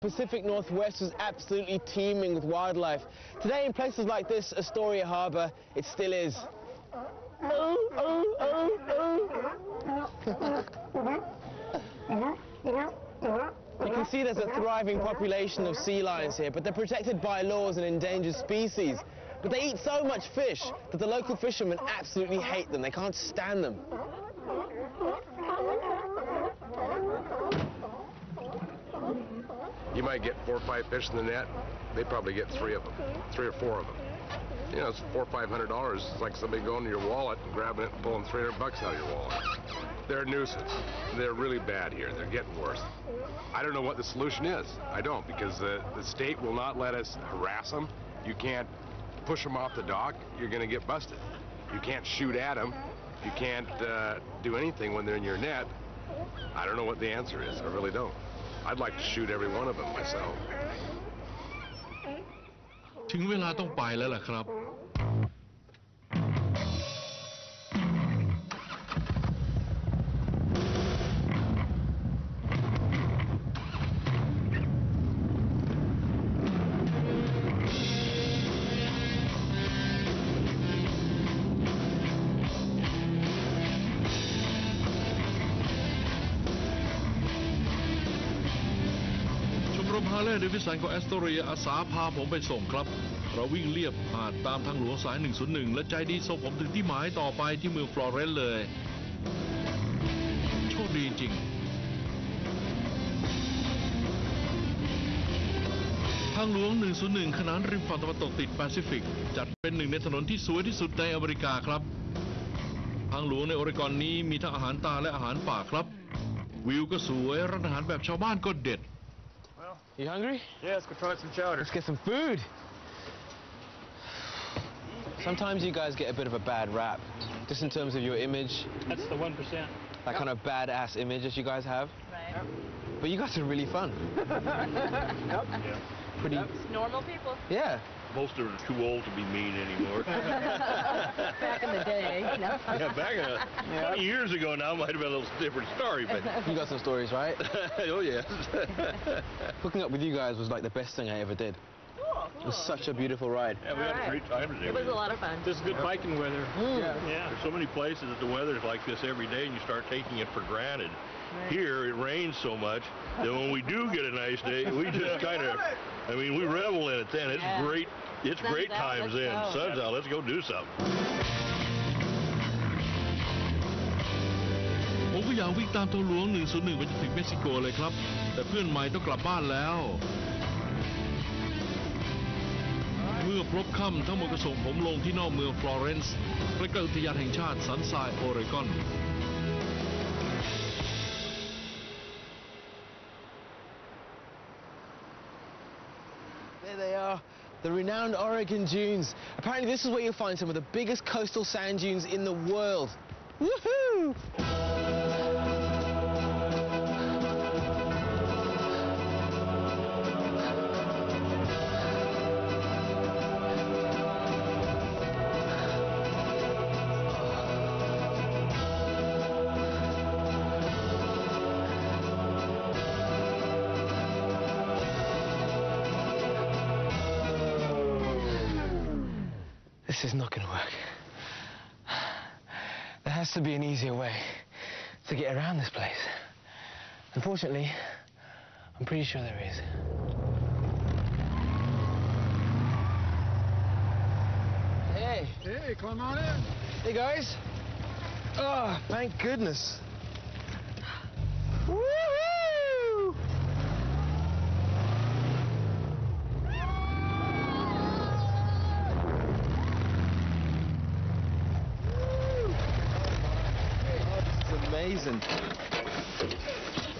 Pacific Northwest was absolutely teeming with wildlife. Today in places like this, Astoria Harbour, it still is. You can see there's a thriving population of sea lions here, but they're protected by laws and endangered species. But they eat so much fish that the local fishermen absolutely hate them. They can't stand them. You might get 4 or 5 fish in the net. They probably get 3 of them, 3 or 4 of them. You know, it's $400 or $500. It's like somebody going to your wallet and grabbing it and pulling $300 out of your wallet. They're a nuisance. They're really bad here. They're getting worse. I don't know what the solution is. I don't, because the state will not let us harass them. You can't push them off the dock. You're going to get busted. You can't shoot at them. You can't do anything when they're in your net. I don't know what the answer is. I really don't. I'd like to shoot every one of them myself. ถึงเวลาต้องไปแล้วล่ะครับ ฮาร์เลย์เดวิสันของแอสโตเรียอาสาพาผมไปส่งครับเราวิ่งเลียบหาดตามทางหลวงสาย 101 และใจดีส่งผมถึงที่หมายต่อไปที่เมืองฟลอเรนซ์เลยโชคดีจริงทางหลวง 101 ขนานริมฝั่งตะวันตกติดแปซิฟิกจัดเป็นหนึ่งในถนนที่สวยที่สุดในอเมริกาครับทางหลวงในโอเรกอนนี้มีทั้งอาหารตาและอาหารป่าครับวิวก็สวยร้านอาหารแบบชาวบ้านก็เด็ดYou hungry? Yeah, let's go try some chowder. Let's get some food. Sometimes you guys get a bit of a bad rap, just in terms of your image. That's the 1%. That kind of badass image that you guys have. Right. Yep. But you guys are really fun. Yep. Yeah. Pretty. It's normal people. Yeah. Most of them are too old to be mean anymore. Back in the day, you know. Yeah, back 20 years ago now might have been a little different story, but You got some stories, right? oh yes. Hooking up with you guys was like the best thing I ever did. Cool. It was such a beautiful ride. Yeah, we had a great time today. It was a lot of fun. This is good biking weather. Yeah. There's so many places that the weather's like this every day, and you start taking it for granted. Right. Here, it rains so much that when we do get a nice day, we just kind of, I mean, we revel in it then. It's great. It's Sun's great out, times let's then. go. Sun's out. Let's go do something. ผมก็อยากวิ่งตามทางหลวง 101 ไปจนถึงเม็กซิโกเลยครับแต่เพื่อนใหม่ต้องกลับบ้านแล้วเมื่อพบค่ำทั้งหมดก็ส่งผมลงที่นอกเมืองฟลอเรนซ์ใกล้ๆอุทยานแห่งชาติสันทรายโอเรกอนThere they are, the renowned Oregon dunes. Apparently this is where you'll find some of the biggest coastal sand dunes in the world. Woohoo! This is not going to work. There has to be an easier way to get around this place. Unfortunately, I'm pretty sure there is. Hey. Hey, come on in. Hey, guys. Oh, thank goodness. Woohoo! Amazing.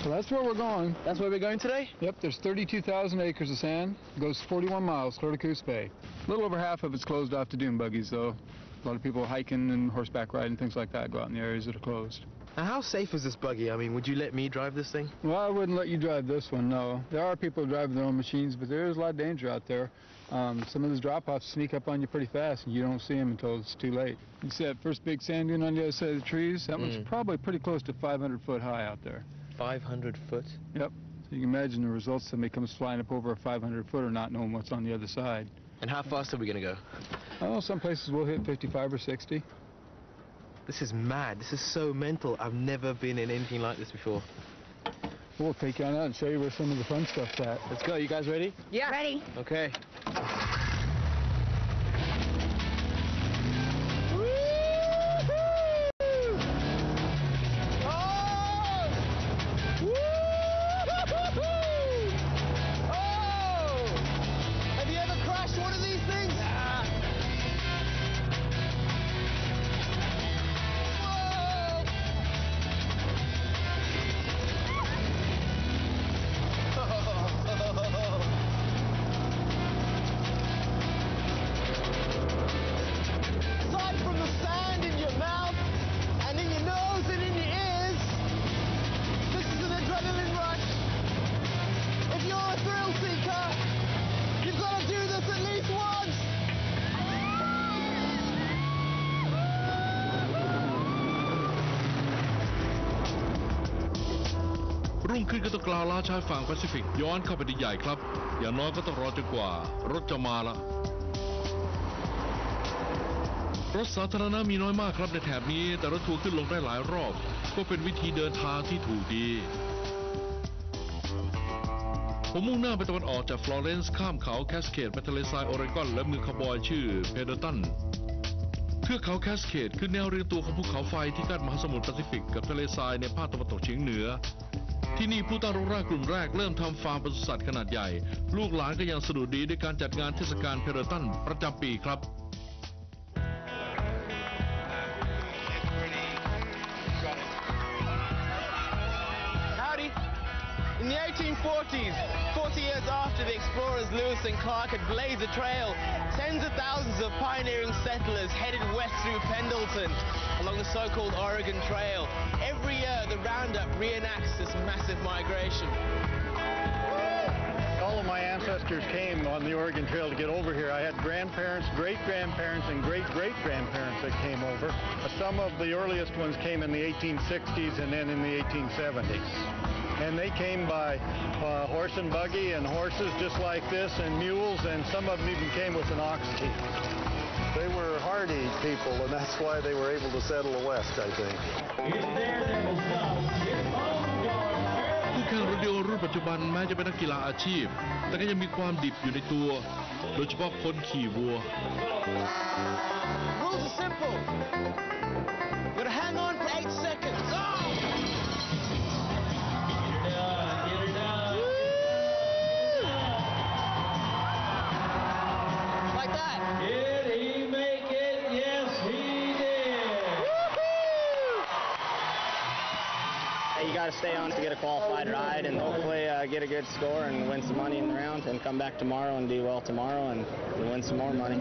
So that's where we're going. That's where we're going today? Yep, there's 32,000 acres of sand. It goes 41 miles, clear to Coos Bay. A little over half of it's closed off to dune buggies, though. A lot of people hiking and horseback riding, things like that, go out in the areas that are closed. Now, how safe is this buggy? I mean, would you let me drive this thing? Well, I wouldn't let you drive this one, no. There are people who drive their own machines, but there is a lot of danger out there. Some of those drop-offs sneak up on you pretty fast, and you don't see them until it's too late. You see that first big sand dune on the other side of the trees? That one's probably pretty close to 500 foot high out there. 500 foot? Yep. You can imagine the results. Somebody comes flying up over a 500-footer not knowing what's on the other side. And how fast are we going to go? Oh, some places we'll hit 55 or 60. This is mad. This is so mental. I've never been in anything like this before. We'll take you on out and show you where some of the fun stuff's at. Let's go. You guys ready? Yeah. Ready. Okay.รุ่งขึ้นก็ต้องกล่าวลาชายฝั่งแปซิฟิกย้อนเข้าไปในใหญ่ครับอย่างน้อยก็ต้องรอจนกว่ารถจะมาละรถสาธารณะมีน้อยมากครับในแถบนี้แต่รถทัวร์ขึ้นลงได้หลายรอบก็เป็นวิธีเดินทางที่ถูกดีผมมุ่งหน้าไปตะวันออกจากฟลอเรนซ์ข้ามเขาแคสเคดไปทะเลทรายโอเรกอนและเมืองคาวบอยชื่อเพเดอร์ตันเทือกเขาแคสเคดคือแนวเรียงตัวของภูเขาไฟที่กั้นมหาสมุทรแปซิฟิกกับทะเลทรายในภาคตะวันตกเฉียงเหนือที่นี่ผู้ตั้งรกรากกลุ่มแรกเริ่มทำฟาร์มปศุสัตว์ขนาดใหญ่ลูกหลานก็ยังสะดุดดีด้วยการจัดงานเทศกาลเพเดอร์ตันประจำปีครับ In the 1840s, 40 years after the explorers Lewis and Clark had blazed a trail, tens of thousands of pioneering settlers headed west through Pendleton along the so-called Oregon Trail. Every year, the roundup reenacts this massive migration. All of my ancestors came on the Oregon Trail to get over here. I had grandparents, great-grandparents, and great-great-grandparents that came over. Some of the earliest ones came in the 1860s and then in the 1870s. And they came by horse and buggy and horses just like this and mules, and some of them even came with an ox team. They were hardy people, and that's why they were able to settle the West, I think. ผู้แข่งโรเดโอรุ่นปัจจุบันแม้จะเป็นนักกีฬาอาชีพแต่ก็ยังมีความดิบอยู่ในตัวโดยเฉพาะคนขี่วัว Rules are simple. You've got to hang on for 8 seconds. Like that. Did he make it? Yes, he did. You got to stay on to get a qualified ride and hopefully get a good score and win some money in the round and come back tomorrow and do well tomorrow and win some more money.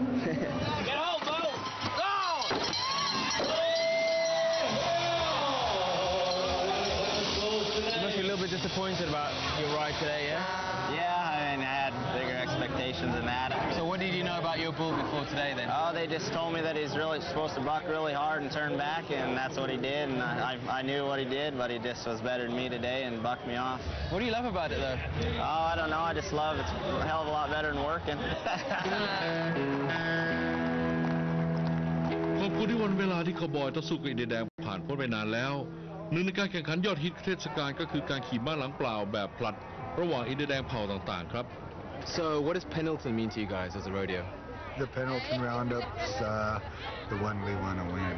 Get home, Bo. Go! You must be a little bit disappointed about your ride today, yeah? Yeah, I mean, I had bigger expectations than that. So what did you know about your bull before today then? Oh, they just told me that he's really supposed to buck really hard and turn back, and that's what he did. And I knew what he did, but he just was better than me today and bucked me off. What do you love about it though? Oh, I don't know. I just love it's a hell of a lot better than working. ขอบคุณที่วันเวลาที่คาวบอยต่อสู้กับอินเดียแดงผ่านพ้นไปนานแล้วหนึ่งในการแข่งขันยอดฮิตเทศกาลก็คือการขี่ม้าหลังเปล่าแบบผลัดระหว่างอินเดียแดงเผ่าต่างๆครับ So what does Pendleton mean to you guys as a rodeo? The Pendleton Roundup's the one we want to win.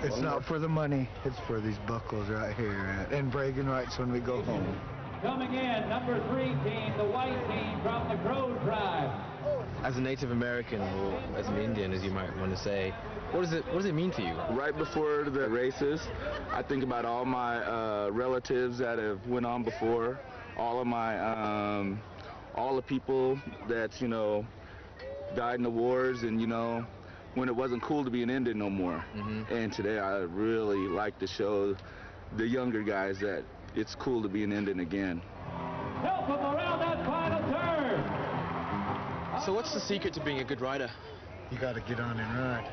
It's not for the money. It's for these buckles right here and bragging rights when we go home. Coming in, number 3 team, the white team from the Crow tribe. As a Native American or as an Indian, as you might want to say, what does it mean to you? Right before the races, I think about all my relatives that have went on before, all of my all the people that died in the wars, and when it wasn't cool to be an Indian no more. And today I really like to show the younger guys that it's cool to be an Indian again. Help him around that final turn. So what's the secret to being a good rider? You got to get on and ride.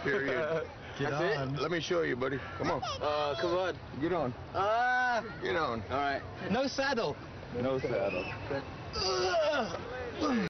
Period. Get That's on. it? Let me show you, buddy. Come on. Come on. Get on. Ah! Get on. All right. No saddle. No saddle.